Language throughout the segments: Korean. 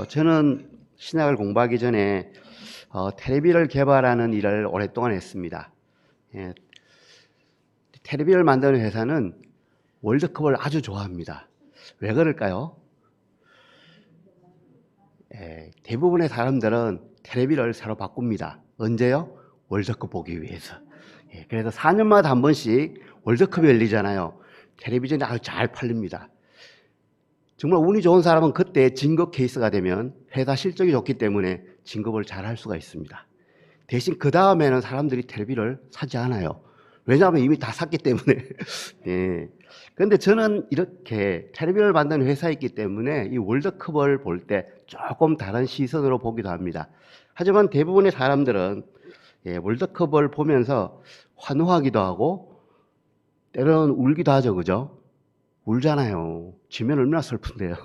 저는 신학을 공부하기 전에 텔레비를 개발하는 일을 오랫동안 했습니다. 예, 텔레비를 만드는 회사는 월드컵을 아주 좋아합니다. 왜 그럴까요? 대부분의 사람들은 텔레비를 새로 바꿉니다. 언제요? 월드컵 보기 위해서. 그래서 4년마다 한 번씩 월드컵이 열리잖아요. 텔레비전이 아주 잘 팔립니다. 정말 운이 좋은 사람은 그때 진급 케이스가 되면 회사 실적이 좋기 때문에 진급을 잘 할 수가 있습니다. 대신 그 다음에는 사람들이 텔레비를 사지 않아요. 왜냐하면 이미 다 샀기 때문에. 예. 그런데 저는 이렇게 텔레비를 만드는 회사였기 때문에 이 월드컵을 볼 때 조금 다른 시선으로 보기도 합니다. 하지만 대부분의 사람들은 월드컵을 보면서 환호하기도 하고 때로는 울기도 하죠. 그죠? 울잖아요. 지면 얼마나 슬픈데요.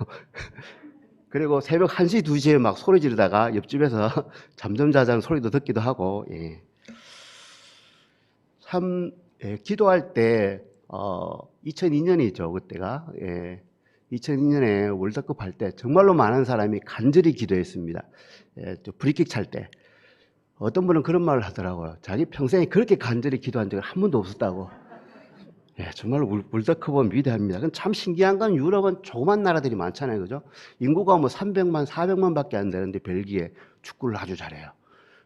그리고 새벽 1시, 2시에 막 소리 지르다가 옆집에서 잠 좀 자자는 소리도 듣기도 하고, 참, 기도할 때, 2002년이죠, 그때가. 2002년에 월드컵 할 때 정말로 많은 사람이 간절히 기도했습니다. 또 프리킥 찰 때. 어떤 분은 그런 말을 하더라고요. 자기 평생에 그렇게 간절히 기도한 적은 한 번도 없었다고. 정말 월드컵은 위대합니다. 참 신기한 건 유럽은 조그만 나라들이 많잖아요. 그죠? 인구가 뭐 300만, 400만 밖에 안 되는데 벨기에 축구를 아주 잘해요.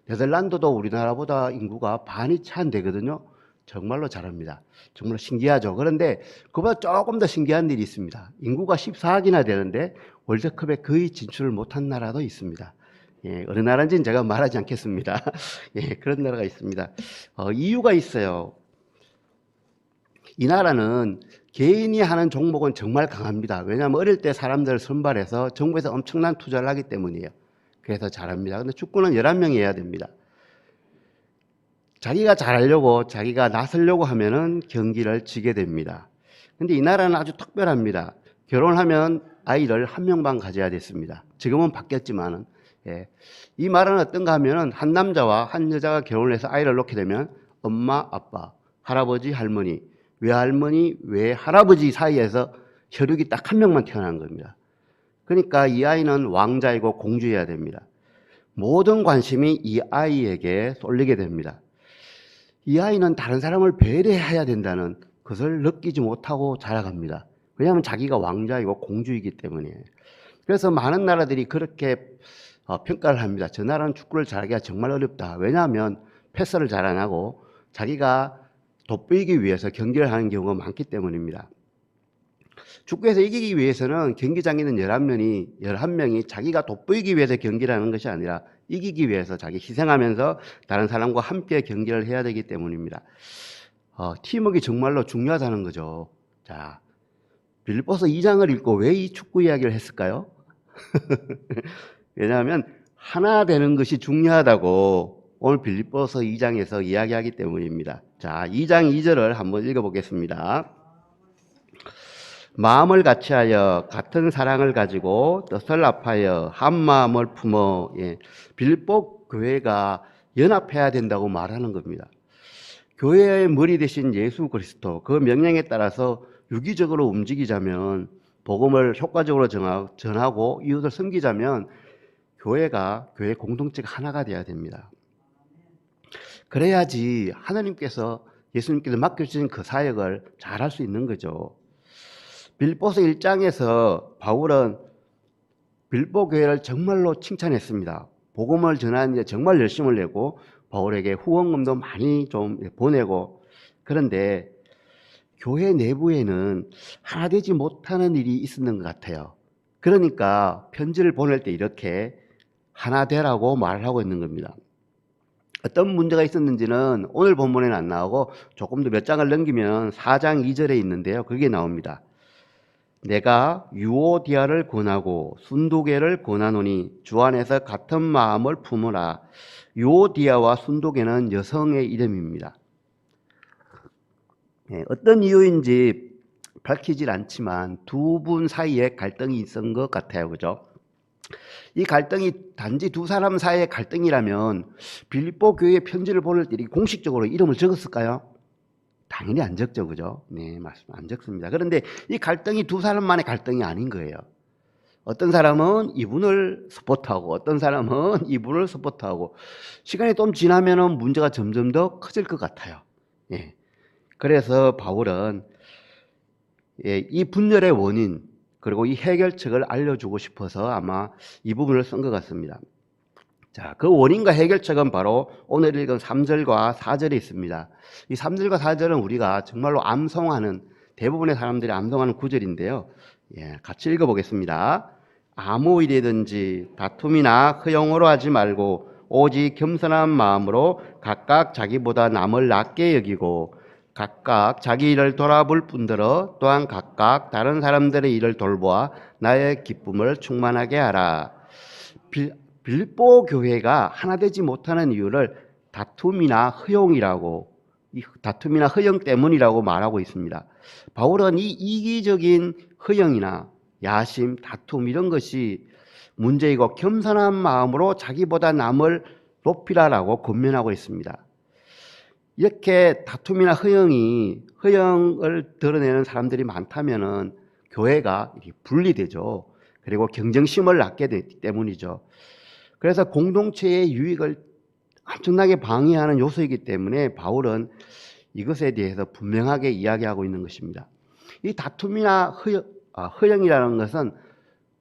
네덜란드도 우리나라보다 인구가 반이 채 안 되거든요. 정말로 잘합니다. 정말 신기하죠. 그런데 그보다 조금 더 신기한 일이 있습니다. 인구가 14억이나 되는데 월드컵에 거의 진출을 못한 나라도 있습니다. 어느 나라인지는 제가 말하지 않겠습니다. 그런 나라가 있습니다. 이유가 있어요. 이 나라는 개인이 하는 종목은 정말 강합니다. 왜냐하면 어릴 때 사람들을 선발해서 정부에서 엄청난 투자를 하기 때문이에요. 그래서 잘합니다. 근데 축구는 11명이 해야 됩니다. 자기가 잘하려고 자기가 나서려고 하면은 경기를 지게 됩니다. 근데 이 나라는 아주 특별합니다. 결혼하면 아이를 한 명만 가져야 됐습니다. 지금은 바뀌었지만은, 이 말은 어떤가 하면은 한 남자와 한 여자가 결혼을 해서 아이를 낳게 되면 엄마, 아빠, 할아버지, 할머니, 외할머니, 외할아버지 사이에서 혈육이 딱 한 명만 태어난 겁니다. 그러니까 이 아이는 왕자이고 공주여야 됩니다. 모든 관심이 이 아이에게 쏠리게 됩니다. 이 아이는 다른 사람을 배려해야 된다는 것을 느끼지 못하고 자라갑니다. 왜냐하면 자기가 왕자이고 공주이기 때문이에요. 그래서 많은 나라들이 그렇게 평가를 합니다. 저 나라는 축구를 잘하기가 정말 어렵다. 왜냐하면 패스를 잘 안 하고 자기가 돋보이기 위해서 경기를 하는 경우가 많기 때문입니다. 축구에서 이기기 위해서는 경기장에 있는 11명이 자기가 돋보이기 위해서 경기를 하는 것이 아니라 이기기 위해서 자기 희생하면서 다른 사람과 함께 경기를 해야 되기 때문입니다. 팀워크가 정말로 중요하다는 거죠. 자, 빌립보서 2장을 읽고 왜 이 축구 이야기를 했을까요? 왜냐하면 하나 되는 것이 중요하다고 오늘 빌립보서 2장에서 이야기하기 때문입니다. 자, 2장 2절을 한번 읽어보겠습니다. 마음을 같이하여 같은 사랑을 가지고 뜻을 합하여 한 마음을 품어 빌립보 교회가 연합해야 된다고 말하는 겁니다. 교회의 머리 대신 예수 그리스도 그 명령에 따라서 유기적으로 움직이자면 복음을 효과적으로 전하고 이웃을 섬기자면 교회 공동체가 하나가 되어야 됩니다. 그래야지 하나님께서 예수님께서 맡겨주신 그 사역을 잘할 수 있는 거죠. 빌립보서 1장에서 바울은 빌립보 교회를 정말로 칭찬했습니다. 복음을 전하는 데 정말 열심을 내고 바울에게 후원금도 많이 좀 보내고, 그런데 교회 내부에는 하나 되지 못하는 일이 있었는 것 같아요. 그러니까 편지를 보낼 때 이렇게 하나 되라고 말을 하고 있는 겁니다. 어떤 문제가 있었는지는 오늘 본문에는 안 나오고 조금 더 몇 장을 넘기면 4장 2절에 있는데요. 그게 나옵니다. 내가 유오디아를 권하고 순도계를 권하노니 주 안에서 같은 마음을 품으라. 유오디아와 순도계는 여성의 이름입니다. 어떤 이유인지 밝히질 않지만 두 분 사이에 갈등이 있었던 것 같아요. 그죠? 이 갈등이 단지 두 사람 사이의 갈등이라면 빌립보 교회에 편지를 보낼 때 공식적으로 이름을 적었을까요? 당연히 안 적죠. 그죠? 네, 맞습니다. 안 적습니다. 그런데 이 갈등이 두 사람만의 갈등이 아닌 거예요. 어떤 사람은 이분을 서포트하고 어떤 사람은 이분을 서포트하고 시간이 좀 지나면은 문제가 점점 더 커질 것 같아요. 예. 그래서 바울은 이 분열의 원인 그리고 이 해결책을 알려주고 싶어서 아마 이 부분을 쓴 것 같습니다. 자, 그 원인과 해결책은 바로 오늘 읽은 3절과 4절에 있습니다. 이 3절과 4절은 우리가 정말로 암송하는 대부분의 사람들이 암송하는 구절인데요. 같이 읽어보겠습니다. 아무 일이든지 다툼이나 허용으로 하지 말고 오직 겸손한 마음으로 각각 자기보다 남을 낮게 여기고 각각 자기 일을 돌아볼 뿐더러 또한 각각 다른 사람들의 일을 돌보아 나의 기쁨을 충만하게 하라. 빌립보 교회가 하나 되지 못하는 이유를 다툼이나 허용이라고, 이 다툼이나 허용 때문이라고 말하고 있습니다. 바울은 이 이기적인 허용이나 야심, 다툼 이런 것이 문제이고 겸손한 마음으로 자기보다 남을 높이라라고 권면하고 있습니다. 이렇게 다툼이나 허용을 드러내는 사람들이 많다면은 교회가 분리되죠. 그리고 경쟁심을 낳게 되기 때문이죠. 그래서 공동체의 유익을 엄청나게 방해하는 요소이기 때문에 바울은 이것에 대해서 분명하게 이야기하고 있는 것입니다. 이 다툼이나 허용이라는 것은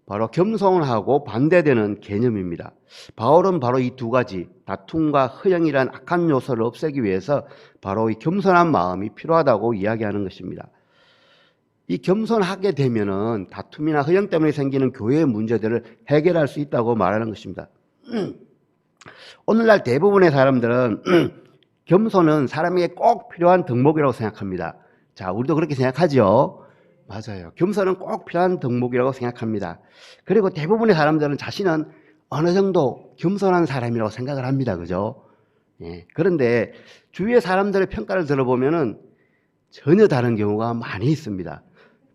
바로 겸손하고 반대되는 개념입니다. 바울은 바로 이 두 가지 다툼과 허용이라는 악한 요소를 없애기 위해서 바로 이 겸손한 마음이 필요하다고 이야기하는 것입니다. 이 겸손하게 되면은 다툼이나 허용 때문에 생기는 교회의 문제들을 해결할 수 있다고 말하는 것입니다. 오늘날 대부분의 사람들은 겸손은 사람에게 꼭 필요한 덕목이라고 생각합니다. 자, 우리도 그렇게 생각하죠? 맞아요. 겸손은 꼭 필요한 덕목이라고 생각합니다. 그리고 대부분의 사람들은 자신은 어느 정도 겸손한 사람이라고 생각을 합니다. 그죠? 그런데 주위의 사람들의 평가를 들어보면은 전혀 다른 경우가 많이 있습니다.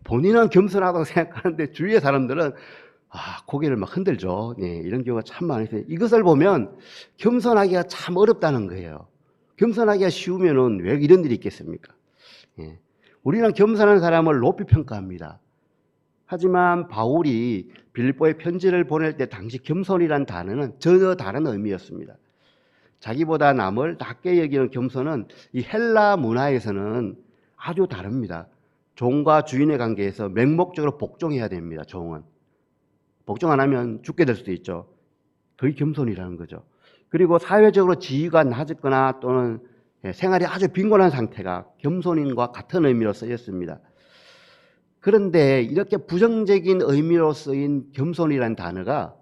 본인은 겸손하다고 생각하는데 주위의 사람들은 고개를 막 흔들죠. 이런 경우가 참 많이 있어요. 이것을 보면 겸손하기가 참 어렵다는 거예요. 겸손하기가 쉬우면은 왜 이런 일이 있겠습니까? 우리는 겸손한 사람을 높이 평가합니다. 하지만 바울이 빌립보에 편지를 보낼 때 당시 겸손이란 단어는 전혀 다른 의미였습니다. 자기보다 남을 낮게 여기는 겸손은 이 헬라 문화에서는 아주 다릅니다. 종과 주인의 관계에서 맹목적으로 복종해야 됩니다. 종은. 복종 안 하면 죽게 될 수도 있죠. 그게 겸손이라는 거죠. 그리고 사회적으로 지위가 낮거나 또는 생활이 아주 빈곤한 상태가 겸손인과 같은 의미로 쓰였습니다. 그런데 이렇게 부정적인 의미로 쓰인 겸손이라는 단어가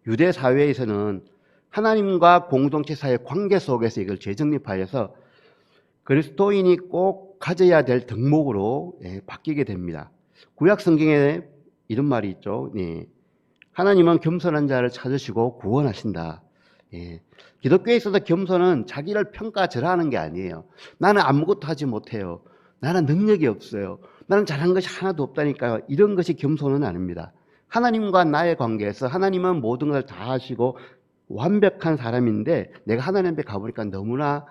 유대 사회에서는 하나님과 공동체 사이의 관계 속에서 이걸 재정립하여서 그리스도인이 꼭 가져야 될 덕목으로 바뀌게 됩니다. 구약 성경에 이런 말이 있죠. 하나님은 겸손한 자를 찾으시고 구원하신다. 기독교에 있어서 겸손은 자기를 평가절하하는 게 아니에요. 나는 아무것도 하지 못해요. 나는 능력이 없어요. 나는 잘한 것이 하나도 없다니까요. 이런 것이 겸손은 아닙니다. 하나님과 나의 관계에서 하나님은 모든 걸 다 하시고 완벽한 사람인데 내가 하나님 앞에 가보니까 너무나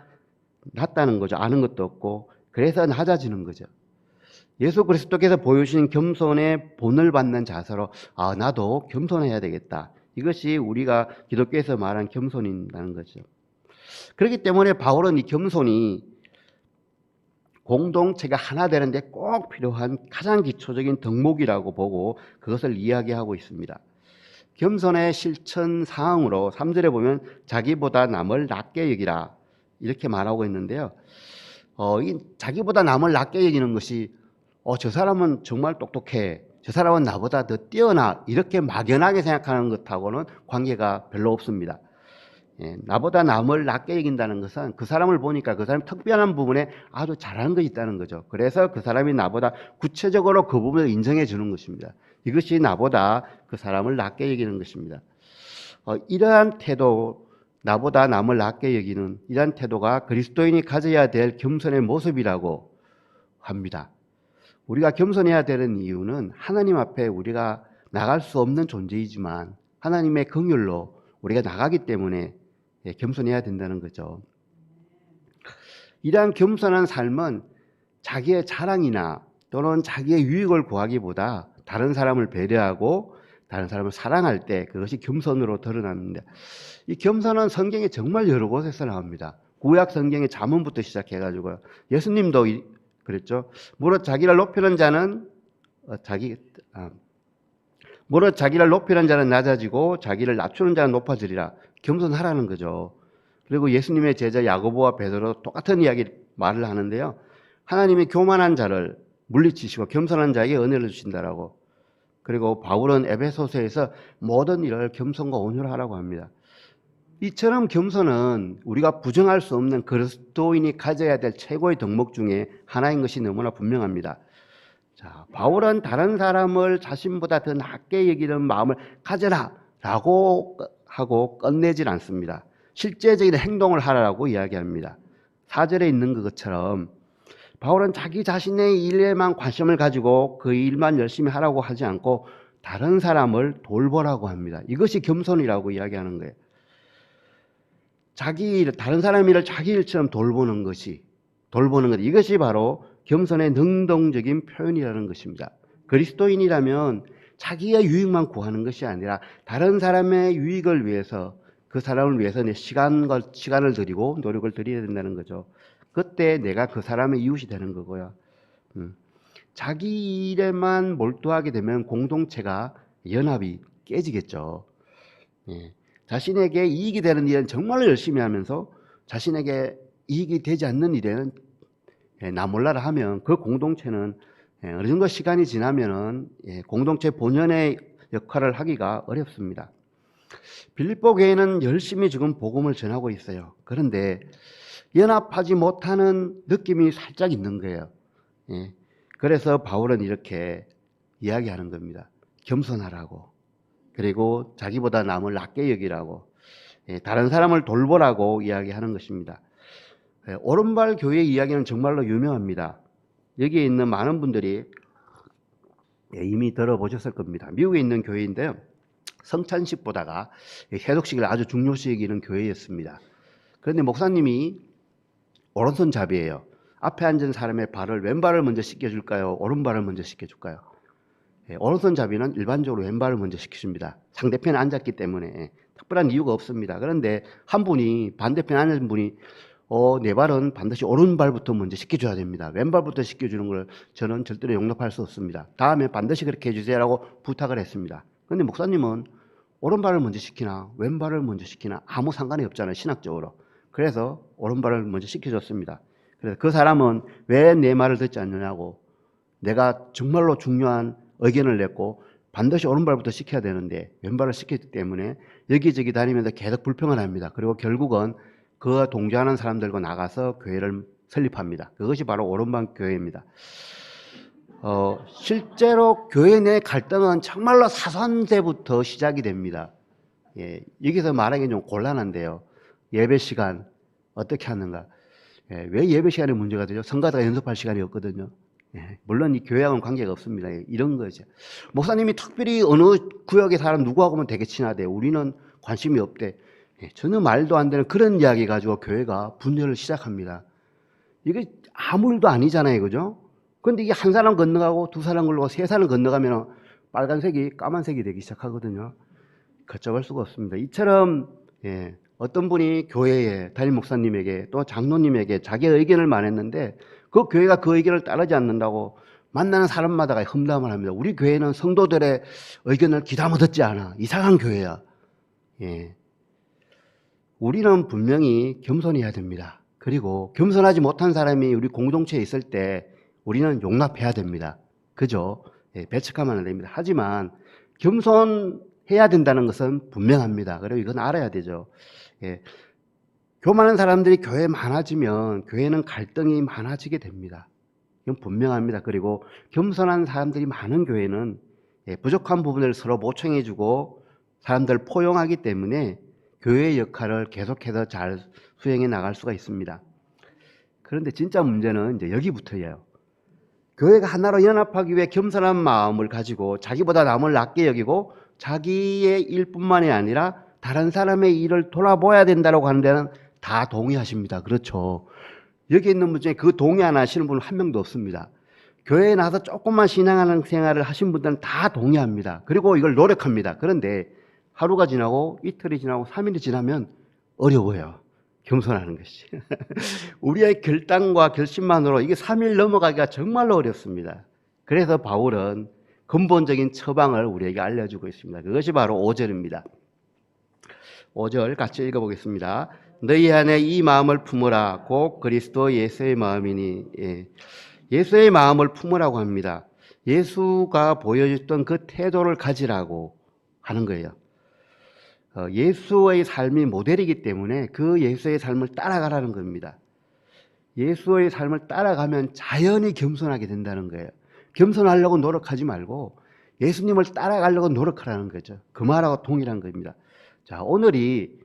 낮다는 거죠. 아는 것도 없고 그래서 낮아지는 거죠. 예수 그리스도께서 보여주신 겸손의 본을 받는 자세로 나도 겸손해야 되겠다. 이것이 우리가 기독교에서 말한 겸손이라는 거죠. 그렇기 때문에 바울은 이 겸손이 공동체가 하나 되는데 꼭 필요한 가장 기초적인 덕목이라고 보고 그것을 이야기하고 있습니다. 겸손의 실천 사항으로 3절에 보면 자기보다 남을 낮게 여기라 이렇게 말하고 있는데요. 이 자기보다 남을 낮게 여기는 것이 저 사람은 정말 똑똑해. 저 사람은 나보다 더 뛰어나. 이렇게 막연하게 생각하는 것하고는 관계가 별로 없습니다. 나보다 남을 낮게 여긴다는 것은 그 사람을 보니까 그 사람이 특별한 부분에 아주 잘하는 것이 있다는 거죠. 그래서 그 사람이 나보다 구체적으로 그 부분을 인정해 주는 것입니다. 이것이 나보다 그 사람을 낮게 여기는 것입니다. 이러한 태도, 나보다 남을 낮게 여기는 이러한 태도가 그리스도인이 가져야 될 겸손의 모습이라고 합니다. 우리가 겸손해야 되는 이유는 하나님 앞에 우리가 나갈 수 없는 존재이지만 하나님의 긍휼로 우리가 나가기 때문에 겸손해야 된다는 거죠. 이러한 겸손한 삶은 자기의 자랑이나 또는 자기의 유익을 구하기보다 다른 사람을 배려하고 다른 사람을 사랑할 때 그것이 겸손으로 드러나는데, 이 겸손은 성경에 정말 여러 곳에서 나옵니다. 구약 성경의 잠언부터 시작해가지고요. 예수님도 그랬죠. 무릇 자기를 높이는 자는 무릇 자기를 높이는 자는 낮아지고 자기를 낮추는 자는 높아지리라. 겸손하라는 거죠. 그리고 예수님의 제자 야고보와 베드로 똑같은 이야기 말을 하는데요. 하나님이 교만한 자를 물리치시고 겸손한 자에게 은혜를 주신다라고. 그리고 바울은 에베소서에서 모든 일을 겸손과 온유로 하라고 합니다. 이처럼 겸손은 우리가 부정할 수 없는 그리스도인이 가져야 될 최고의 덕목 중에 하나인 것이 너무나 분명합니다. 자, 바울은 다른 사람을 자신보다 더 낮게 여기는 마음을 가져라 라고 하고 끝내질 않습니다. 실제적인 행동을 하라고 이야기합니다. 4절에 있는 것처럼 바울은 자기 자신의 일에만 관심을 가지고 그 일만 열심히 하라고 하지 않고 다른 사람을 돌보라고 합니다. 이것이 겸손이라고 이야기하는 거예요. 다른 사람 일을 자기 일처럼 돌보는 것, 이것이 바로 겸손의 능동적인 표현이라는 것입니다. 그리스도인이라면 자기의 유익만 구하는 것이 아니라 다른 사람의 유익을 위해서, 그 사람을 위해서 내 시간을 들이고 노력을 들여야 된다는 거죠. 그때 내가 그 사람의 이웃이 되는 거고요. 자기 일에만 몰두하게 되면 공동체가 연합이 깨지겠죠. 예. 자신에게 이익이 되는 일은 정말로 열심히 하면서 자신에게 이익이 되지 않는 일에는 나 몰라라 하면 그 공동체는 어느 정도 시간이 지나면은 공동체 본연의 역할을 하기가 어렵습니다. 빌립보 교회는 열심히 지금 복음을 전하고 있어요. 그런데 연합하지 못하는 느낌이 살짝 있는 거예요. 그래서 바울은 이렇게 이야기하는 겁니다. 겸손하라고. 그리고 자기보다 남을 낮게 여기라고, 다른 사람을 돌보라고 이야기하는 것입니다. 오른발 교회 이야기는 정말로 유명합니다. 여기에 있는 많은 분들이 이미 들어보셨을 겁니다. 미국에 있는 교회인데요. 성찬식 보다가 해독식을 아주 중요시 여기는 교회였습니다. 그런데 목사님이 오른손잡이에요. 앞에 앉은 사람의 발을 왼발을 먼저 씻겨줄까요? 오른발을 먼저 씻겨줄까요? 오른손잡이는 일반적으로 왼발을 먼저 씻겨줍니다. 상대편에 앉았기 때문에 특별한 이유가 없습니다. 그런데 한 분이, 반대편에 앉은 분이 내 발은 반드시 오른발부터 먼저 씻겨줘야 됩니다. 왼발부터 씻겨주는 걸 저는 절대로 용납할 수 없습니다. 다음에 반드시 그렇게 해주세요라고 부탁을 했습니다. 그런데 목사님은 오른발을 먼저 씻기나 왼발을 먼저 씻기나 아무 상관이 없잖아요, 신학적으로. 그래서 오른발을 먼저 씻겨줬습니다. 그래서 그 사람은 왜 내 말을 듣지 않느냐고, 내가 정말로 중요한 의견을 냈고 반드시 오른발부터 씻겨야 되는데 왼발을 씻겼기 때문에 여기저기 다니면서 계속 불평을 합니다. 그리고 결국은 그와 동조하는 사람들과 나가서 교회를 설립합니다. 그것이 바로 오른발 교회입니다. 실제로 교회 내 갈등은 정말로 사소한 데부터 시작이 됩니다. 여기서 말하기는 좀 곤란한데요. 예배 시간 어떻게 하는가? 왜 예배 시간에 문제가 되죠? 성가대가 연습할 시간이 없거든요. 물론 이 교회하고는 관계가 없습니다. 이런 거죠. 목사님이 특별히 어느 구역의 사람 누구하고는 되게 친하대. 우리는 관심이 없대. 전혀 말도 안 되는 그런 이야기 가지고 교회가 분열을 시작합니다. 이게 아무 일도 아니잖아요. 그죠? 그런데 이게 한 사람 건너가고 두 사람 건너가고 세 사람 건너가면 빨간색이 까만색이 되기 시작하거든요. 걷잡을 수가 없습니다. 이처럼 어떤 분이 교회에 담임 목사님에게 또 장로님에게 자기의 의견을 말했는데 그 교회가 그 의견을 따르지 않는다고 만나는 사람마다가 험담을 합니다. 우리 교회는 성도들의 의견을 귀담아 듣지 않아. 이상한 교회야. 우리는 분명히 겸손해야 됩니다. 그리고 겸손하지 못한 사람이 우리 공동체에 있을 때 우리는 용납해야 됩니다. 그죠? 배척하면 안 됩니다. 하지만 겸손해야 된다는 것은 분명합니다. 그리고 이건 알아야 되죠. 교만한 사람들이 교회에 많아지면 교회는 갈등이 많아지게 됩니다. 이건 분명합니다. 그리고 겸손한 사람들이 많은 교회는 부족한 부분을 서로 보충해주고 사람들을 포용하기 때문에 교회의 역할을 계속해서 잘 수행해 나갈 수가 있습니다. 그런데 진짜 문제는 이제 여기부터예요. 교회가 하나로 연합하기 위해 겸손한 마음을 가지고 자기보다 남을 낮게 여기고 자기의 일뿐만이 아니라 다른 사람의 일을 돌아봐야 된다고 하는 데는 다 동의하십니다. 그렇죠. 여기 있는 분 중에 그 동의 안 하시는 분은 한 명도 없습니다. 교회에 나와서 조금만 신앙하는 생활을 하신 분들은 다 동의합니다. 그리고 이걸 노력합니다. 그런데 하루가 지나고 이틀이 지나고 3일이 지나면 어려워요. 겸손하는 것이. 우리의 결단과 결심만으로 이게 3일 넘어가기가 정말로 어렵습니다. 그래서 바울은 근본적인 처방을 우리에게 알려주고 있습니다. 그것이 바로 5절입니다. 5절 같이 읽어보겠습니다. 너희 안에 이 마음을 품으라. 곧 그리스도 예수의 마음이니. 예수의 마음을 품으라고 합니다. 예수가 보여줬던 그 태도를 가지라고 하는 거예요. 예수의 삶이 모델이기 때문에 그 예수의 삶을 따라가라는 겁니다. 예수의 삶을 따라가면 자연히 겸손하게 된다는 거예요. 겸손하려고 노력하지 말고 예수님을 따라가려고 노력하라는 거죠. 그 말하고 동일한 겁니다. 자, 오늘이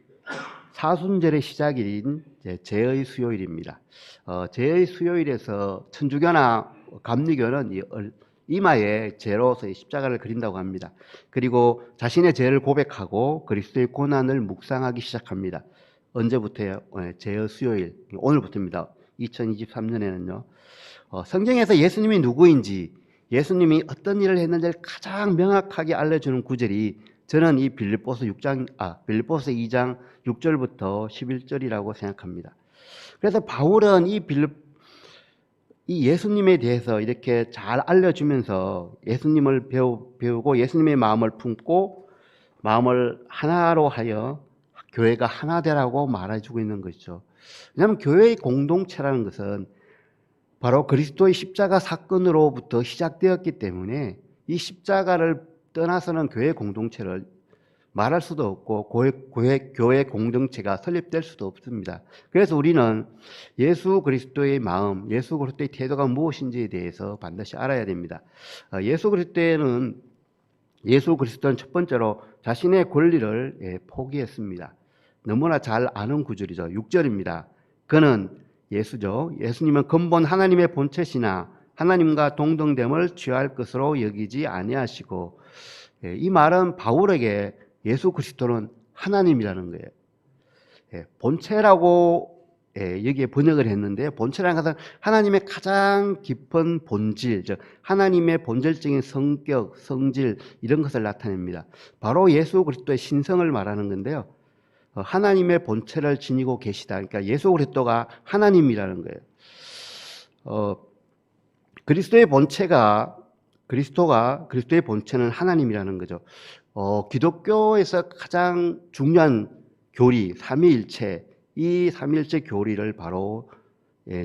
사순절의 시작일인 제의 수요일입니다. 제의 수요일에서 천주교나 감리교는 이마에 죄로서의 십자가를 그린다고 합니다. 그리고 자신의 죄를 고백하고 그리스도의 고난을 묵상하기 시작합니다. 언제부터요? 제의 수요일, 오늘부터입니다. 2023년에는요. 성경에서 예수님이 누구인지, 예수님이 어떤 일을 했는지를 가장 명확하게 알려주는 구절이 저는 이 빌립보서 2장 6절부터 11절이라고 생각합니다. 그래서 바울은 이 예수님에 대해서 이렇게 잘 알려주면서 예수님을 배우고 예수님의 마음을 품고 마음을 하나로 하여 교회가 하나 되라고 말해주고 있는 것이죠. 왜냐하면 교회의 공동체라는 것은 바로 그리스도의 십자가 사건으로부터 시작되었기 때문에 이 십자가를 떠나서는 교회 공동체를 말할 수도 없고 교회 공동체가 설립될 수도 없습니다. 그래서 우리는 예수 그리스도의 마음, 예수 그리스도의 태도가 무엇인지에 대해서 반드시 알아야 됩니다. 예수 그리스도는 첫 번째로 자신의 권리를 포기했습니다. 너무나 잘 아는 구절이죠. 6절입니다. 그는 예수죠. 예수님은 근본 하나님의 본체시나 하나님과 동등됨을 취할 것으로 여기지 아니하시고, 이 말은 바울에게 예수 그리스도는 하나님이라는 거예요. 본체라고 여기에 번역을 했는데, 본체라는 것은 하나님의 가장 깊은 본질, 즉 하나님의 본질적인 성격, 성질 이런 것을 나타냅니다. 바로 예수 그리스도의 신성을 말하는 건데요. 하나님의 본체를 지니고 계시다. 그러니까 예수 그리스도가 하나님이라는 거예요. 그리스도의 본체는 하나님이라는 거죠. 기독교에서 가장 중요한 교리, 삼위일체, 이 삼위일체 교리를 바로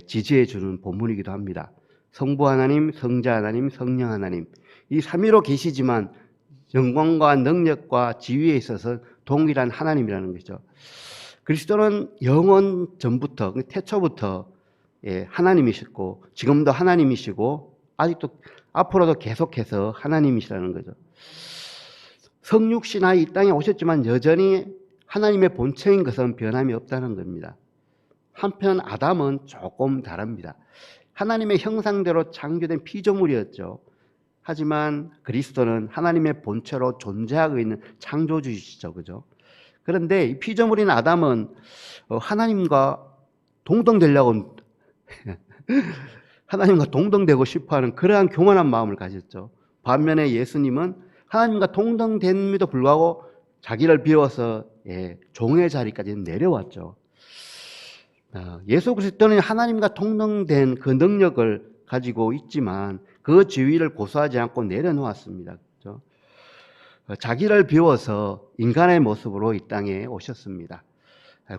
지지해 주는 본문이기도 합니다. 성부 하나님, 성자 하나님, 성령 하나님, 이 삼위로 계시지만 영광과 능력과 지위에 있어서 동일한 하나님이라는 것이죠. 그리스도는 영원 전부터, 태초부터 하나님이셨고 지금도 하나님이시고 아직도 앞으로도 계속해서 하나님이시라는 거죠. 성육신하여 이 땅에 오셨지만 여전히 하나님의 본체인 것은 변함이 없다는 겁니다. 한편 아담은 조금 다릅니다. 하나님의 형상대로 창조된 피조물이었죠. 하지만 그리스도는 하나님의 본체로 존재하고 있는 창조주이시죠. 그죠? 그런데 이 피조물인 아담은 하나님과 동등되려고 하나님과 동등되고 싶어하는 그러한 교만한 마음을 가졌죠. 반면에 예수님은 하나님과 동등됨에도 불구하고 자기를 비워서 종의 자리까지 내려왔죠. 예수 그리스도는 하나님과 동등된 그 능력을 가지고 있지만 그 지위를 고수하지 않고 내려놓았습니다. 그렇죠? 자기를 비워서 인간의 모습으로 이 땅에 오셨습니다.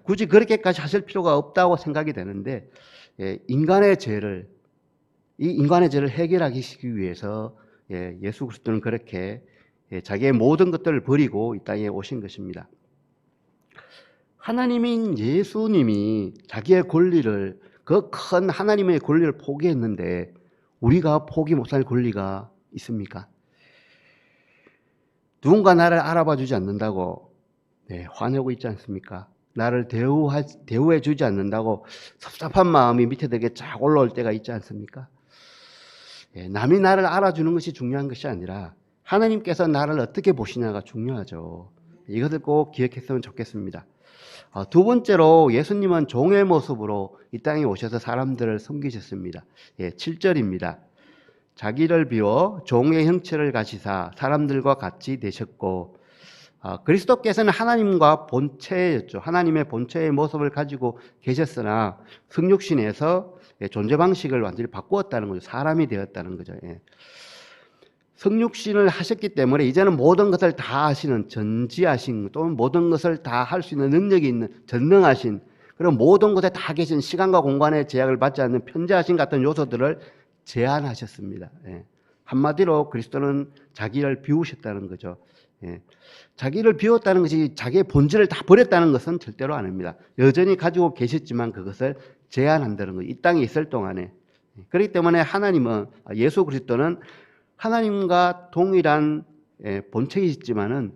굳이 그렇게까지 하실 필요가 없다고 생각이 되는데 이 인간의 죄를 해결하기 위해서 예수 그리스도는 그렇게 자기의 모든 것들을 버리고 이 땅에 오신 것입니다. 하나님인 예수님이 자기의 권리를, 그 큰 하나님의 권리를 포기했는데 우리가 포기 못할 권리가 있습니까? 누군가 나를 알아봐 주지 않는다고 화내고 있지 않습니까? 나를 대우해 주지 않는다고 섭섭한 마음이 밑에 되게 쫙 올라올 때가 있지 않습니까? 남이 나를 알아주는 것이 중요한 것이 아니라 하나님께서 나를 어떻게 보시냐가 중요하죠. 이것을 꼭 기억했으면 좋겠습니다. 두 번째로 예수님은 종의 모습으로 이 땅에 오셔서 사람들을 섬기셨습니다. 7절입니다. 자기를 비워 종의 형체를 가지사 사람들과 같이 되셨고, 그리스도께서는 하나님과 본체였죠. 하나님의 본체의 모습을 가지고 계셨으나 성육신에서 존재 방식을 완전히 바꾸었다는 거죠. 사람이 되었다는 거죠. 예. 성육신을 하셨기 때문에 이제는 모든 것을 다 하시는 전지하신, 또는 모든 것을 다 할 수 있는 능력이 있는 전능하신, 그리고 모든 곳에 다 계신, 시간과 공간의 제약을 받지 않는 편재하신 같은 요소들을 제한하셨습니다. 예. 한마디로 그리스도는 자기를 비우셨다는 거죠. 예. 자기를 비웠다는 것이 자기의 본질을 다 버렸다는 것은 절대로 아닙니다. 여전히 가지고 계셨지만 그것을 제한한다는 거예요. 이 땅에 있을 동안에. 그렇기 때문에 하나님은, 예수 그리스도는 하나님과 동일한 본체이시지만은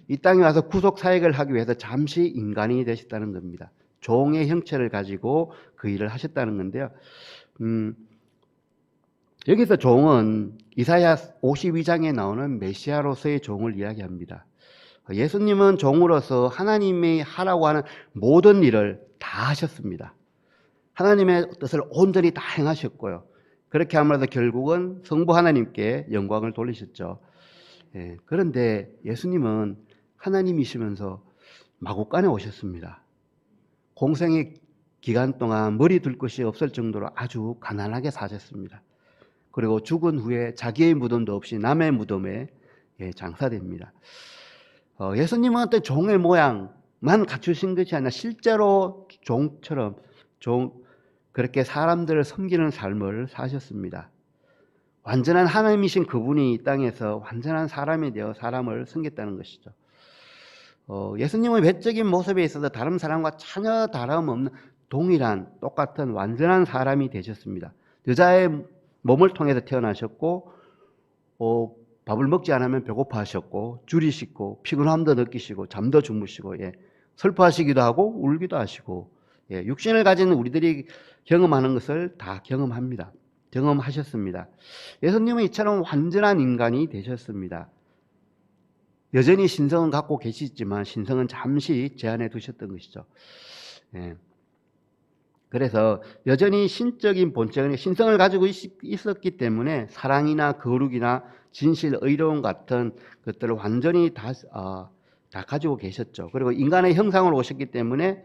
이 땅에 와서 구속 사역을 하기 위해서 잠시 인간이 되셨다는 겁니다. 종의 형체를 가지고 그 일을 하셨다는 건데요. 여기서 종은 이사야 52장에 나오는 메시아로서의 종을 이야기합니다. 예수님은 종으로서 하나님이 하라고 하는 모든 일을 다 하셨습니다. 하나님의 뜻을 온전히 다 행하셨고요. 그렇게 함으로써 결국은 성부 하나님께 영광을 돌리셨죠. 그런데 예수님은 하나님이시면서 마구간에 오셨습니다. 공생의 기간 동안 머리 둘 것이 없을 정도로 아주 가난하게 사셨습니다. 그리고 죽은 후에 자기의 무덤도 없이 남의 무덤에 장사됩니다. 예수님은 어떤 종의 모양만 갖추신 것이 아니라 실제로 종처럼 그렇게 사람들을 섬기는 삶을 사셨습니다. 완전한 하나님이신 그분이 이 땅에서 완전한 사람이 되어 사람을 섬겼다는 것이죠. 예수님은 외적인 모습에 있어서 다른 사람과 전혀 다름없는 동일한 똑같은 완전한 사람이 되셨습니다. 여자의 몸을 통해서 태어나셨고, 밥을 먹지 않으면 배고파하셨고, 줄이 씻고, 피곤함도 느끼시고, 잠도 주무시고, 슬퍼하시기도 하고 울기도 하시고, 육신을 가진 우리들이 경험하는 것을 다 경험합니다. 경험하셨습니다. 예수님은 이처럼 완전한 인간이 되셨습니다. 여전히 신성은 갖고 계시지만 신성은 잠시 제한해 두셨던 것이죠. 그래서 여전히 신적인 본chất, 신성을 가지고 있었기 때문에 사랑이나 거룩이나 진실, 의로움 같은 것들을 완전히 다 가지고 계셨죠. 그리고 인간의 형상으로 오셨기 때문에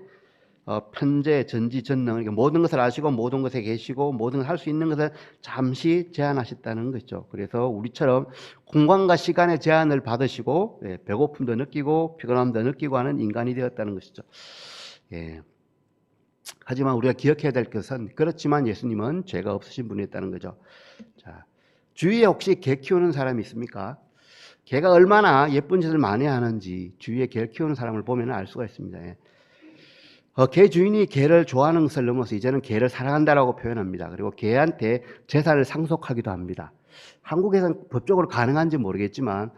편재, 전지, 전능, 모든 것을 아시고 모든 것에 계시고 모든 것을 할 수 있는 것을 잠시 제한하셨다는 거죠. 그래서 우리처럼 공간과 시간의 제한을 받으시고 배고픔도 느끼고 피곤함도 느끼고 하는 인간이 되었다는 것이죠. 하지만 우리가 기억해야 될 것은, 그렇지만 예수님은 죄가 없으신 분이었다는 거죠. 자, 주위에 혹시 개 키우는 사람이 있습니까? 개가 얼마나 예쁜 짓을 많이 하는지 주위에 개를 키우는 사람을 보면 알 수가 있습니다. 개 주인이 개를 좋아하는 것을 넘어서 이제는 개를 사랑한다라고 표현합니다. 그리고 개한테 재산을 상속하기도 합니다. 한국에서는 법적으로 가능한지 모르겠지만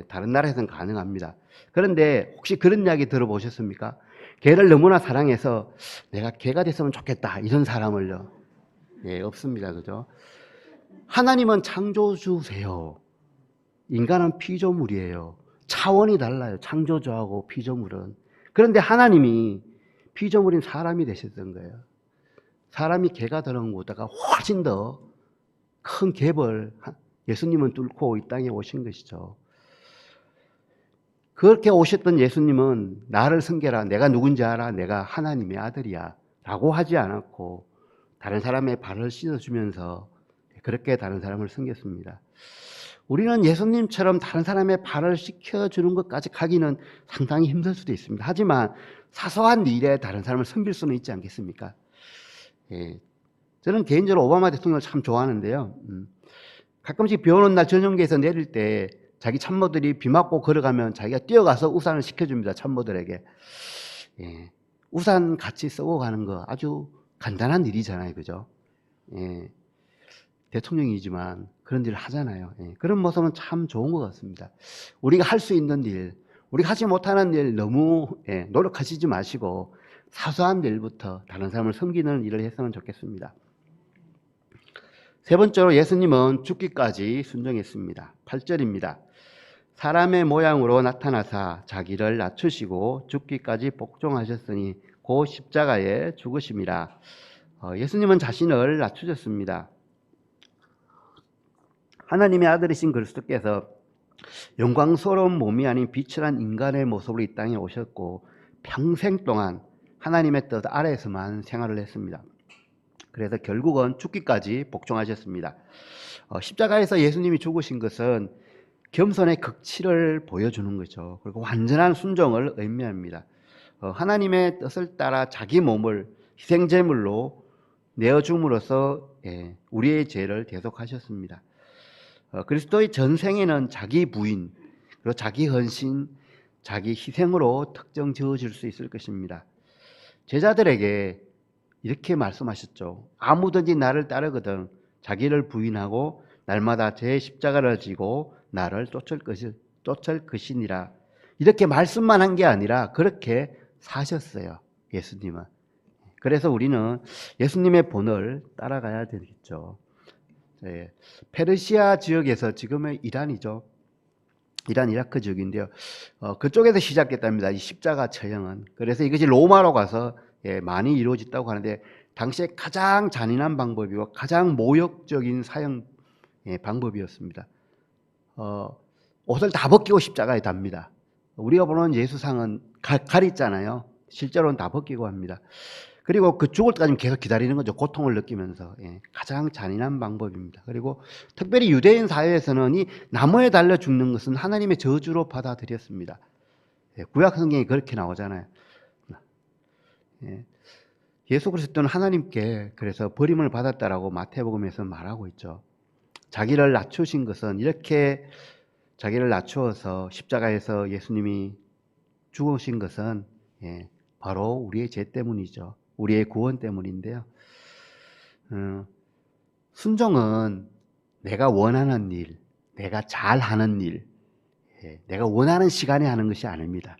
다른 나라에서는 가능합니다. 그런데 혹시 그런 이야기 들어보셨습니까? 개를 너무나 사랑해서 내가 개가 됐으면 좋겠다 이런 사람을요. 없습니다. 그죠? 하나님은 창조주세요. 인간은 피조물이에요. 차원이 달라요. 창조주하고 피조물은. 그런데 하나님이 피조물인 사람이 되셨던 거예요. 사람이 개가 되는 것보다 훨씬 더 큰 갭을 예수님은 뚫고 이 땅에 오신 것이죠. 그렇게 오셨던 예수님은 나를 섬겨라, 내가 누군지 알아, 내가 하나님의 아들이야 라고 하지 않았고 다른 사람의 발을 씻어주면서 그렇게 다른 사람을 섬겼습니다. 우리는 예수님처럼 다른 사람의 발을 씻겨주는 것까지 가기는 상당히 힘들 수도 있습니다. 하지만 사소한 일에 다른 사람을 섬길 수는 있지 않겠습니까? 저는 개인적으로 오바마 대통령을 참 좋아하는데요. 가끔씩 비 오는 날 전용기에서 내릴 때 자기 참모들이 비 맞고 걸어가면 자기가 뛰어가서 우산을 씻겨줍니다. 참모들에게. 우산 같이 쓰고 가는 거 아주 간단한 일이잖아요. 그죠? 대통령이지만 그런 일을 하잖아요. 그런 모습은 참 좋은 것 같습니다. 우리가 할 수 있는 일, 우리가 하지 못하는 일 너무 노력하시지 마시고 사소한 일부터 다른 사람을 섬기는 일을 했으면 좋겠습니다. 세 번째로 예수님은 죽기까지 순종했습니다. 8절입니다. 사람의 모양으로 나타나사 자기를 낮추시고 죽기까지 복종하셨으니 곧 십자가에 죽으심이라. 예수님은 자신을 낮추셨습니다. 하나님의 아들이신 그리스도께서 영광스러운 몸이 아닌 비천한 인간의 모습으로 이 땅에 오셨고 평생 동안 하나님의 뜻 아래에서만 생활을 했습니다. 그래서 결국은 죽기까지 복종하셨습니다. 십자가에서 예수님이 죽으신 것은 겸손의 극치를 보여주는 거죠. 그리고 완전한 순종을 의미합니다. 하나님의 뜻을 따라 자기 몸을 희생제물로 내어줌으로써 우리의 죄를 대속하셨습니다. 그리스도의 전생에는 자기 부인, 그리고 자기 헌신, 자기 희생으로 특정 지어질 수 있을 것입니다. 제자들에게 이렇게 말씀하셨죠. 아무든지 나를 따르거든 자기를 부인하고 날마다 제 십자가를 지고 나를 쫓을 것이니라. 이렇게 말씀만 한 게 아니라 그렇게 사셨어요. 예수님은. 그래서 우리는 예수님의 본을 따라가야 되겠죠. 페르시아 지역에서 지금의 이란이죠. 이란 이라크 지역인데요. 그쪽에서 시작됐답니다. 이 십자가 처형은. 그래서 이것이 로마로 가서 많이 이루어졌다고 하는데 당시에 가장 잔인한 방법이고 가장 모욕적인 사형 방법이었습니다. 옷을 다 벗기고 십자가에 답니다. 우리가 보는 예수상은 가리잖아요. 실제로는 다 벗기고 합니다. 그리고 그 죽을 때까지 계속 기다리는 거죠. 고통을 느끼면서. 가장 잔인한 방법입니다. 그리고 특별히 유대인 사회에서는 이 나무에 달려 죽는 것은 하나님의 저주로 받아들였습니다. 구약 성경이 그렇게 나오잖아요. 예수 그리스도는 하나님께 그래서 버림을 받았다라고 마태복음에서 말하고 있죠. 자기를 낮추신 것은 이렇게 자기를 낮추어서 십자가에서 예수님이 죽으신 것은 바로 우리의 죄 때문이죠. 우리의 구원 때문인데요. 순종은 내가 원하는 일, 내가 잘하는 일, 내가 원하는 시간에 하는 것이 아닙니다.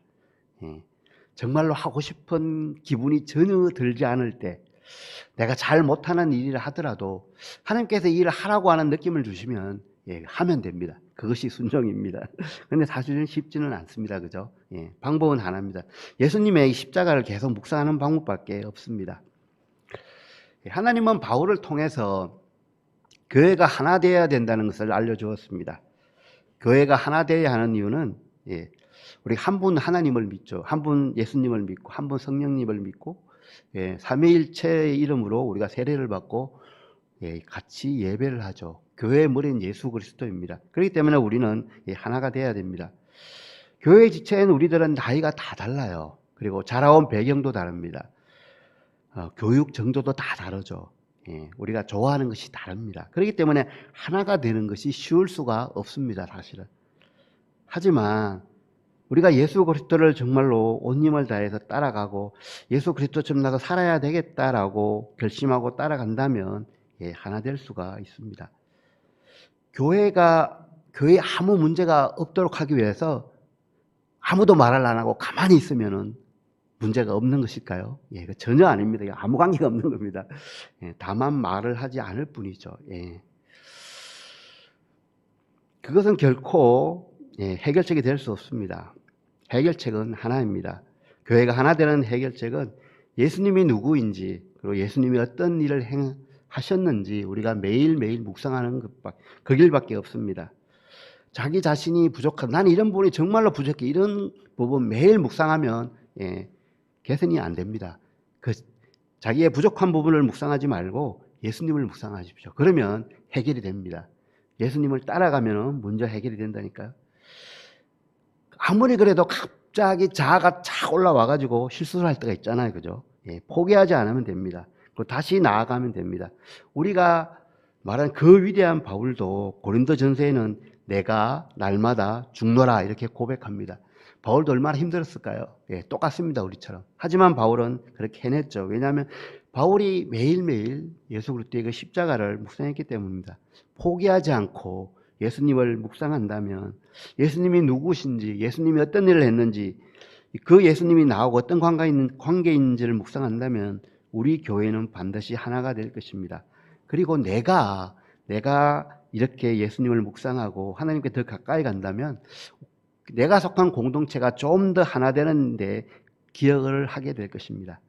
정말로 하고 싶은 기분이 전혀 들지 않을 때, 내가 잘 못하는 일이라 하더라도 하나님께서 이 일을 하라고 하는 느낌을 주시면 하면 됩니다. 그것이 순종입니다. 그런데 사실은 쉽지는 않습니다. 그죠? 방법은 하나입니다. 예수님의 십자가를 계속 묵상하는 방법밖에 없습니다. 하나님은 바울을 통해서 교회가 하나 되어야 된다는 것을 알려주었습니다. 교회가 하나 되어야 하는 이유는 우리 한 분 하나님을 믿죠. 한 분 예수님을 믿고 한 분 성령님을 믿고 삼위일체의 이름으로 우리가 세례를 받고 같이 예배를 하죠. 교회의 머리는 예수 그리스도입니다. 그렇기 때문에 우리는 하나가 돼야 됩니다. 교회 지체에는 우리들은 나이가 다 달라요. 그리고 자라온 배경도 다릅니다. 교육 정도도 다 다르죠. 우리가 좋아하는 것이 다릅니다. 그렇기 때문에 하나가 되는 것이 쉬울 수가 없습니다. 사실은. 하지만 우리가 예수 그리스도를 정말로 온 힘을 다해서 따라가고 예수 그리스도처럼 나도 살아야 되겠다라고 결심하고 따라간다면 하나 될 수가 있습니다. 교회에 아무 문제가 없도록 하기 위해서 아무도 말을 안 하고 가만히 있으면은 문제가 없는 것일까요? 전혀 아닙니다. 아무 관계가 없는 겁니다. 다만 말을 하지 않을 뿐이죠. 그것은 결코 해결책이 될 수 없습니다. 해결책은 하나입니다. 교회가 하나 되는 해결책은 예수님이 누구인지 그리고 예수님이 어떤 일을 하셨는지 우리가 매일매일 묵상하는 그 길밖에 없습니다. 자기 자신이 부족하다. 나는 이런 부분이 정말로 부족해. 이런 부분 매일 묵상하면 개선이 안 됩니다. 자기의 부족한 부분을 묵상하지 말고 예수님을 묵상하십시오. 그러면 해결이 됩니다. 예수님을 따라가면 문제 해결이 된다니까요. 아무리 그래도 갑자기 자아가 착 올라와가지고 실수를 할 때가 있잖아요. 그죠? 포기하지 않으면 됩니다. 그리고 다시 나아가면 됩니다. 우리가 말한 그 위대한 바울도 고린도 전서에는 내가 날마다 죽노라 이렇게 고백합니다. 바울도 얼마나 힘들었을까요? 똑같습니다. 우리처럼. 하지만 바울은 그렇게 해냈죠. 왜냐하면 바울이 매일매일 예수 그리스도의 그 십자가를 묵상했기 때문입니다. 포기하지 않고 예수님을 묵상한다면 예수님이 누구신지 예수님이 어떤 일을 했는지 그 예수님이 나하고 어떤 관계인지를 묵상한다면 우리 교회는 반드시 하나가 될 것입니다. 그리고 내가 이렇게 예수님을 묵상하고 하나님께 더 가까이 간다면 내가 속한 공동체가 좀 더 하나 되는데 기여를 하게 될 것입니다.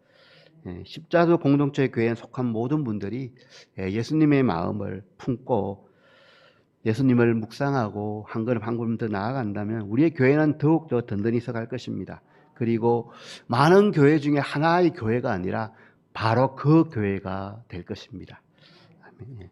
십자수 공동체 교회에 속한 모든 분들이 예수님의 마음을 품고 예수님을 묵상하고 한 걸음 한 걸음 더 나아간다면 우리의 교회는 더욱더 든든히 서갈 것입니다. 그리고 많은 교회 중에 하나의 교회가 아니라 바로 그 교회가 될 것입니다. 아멘.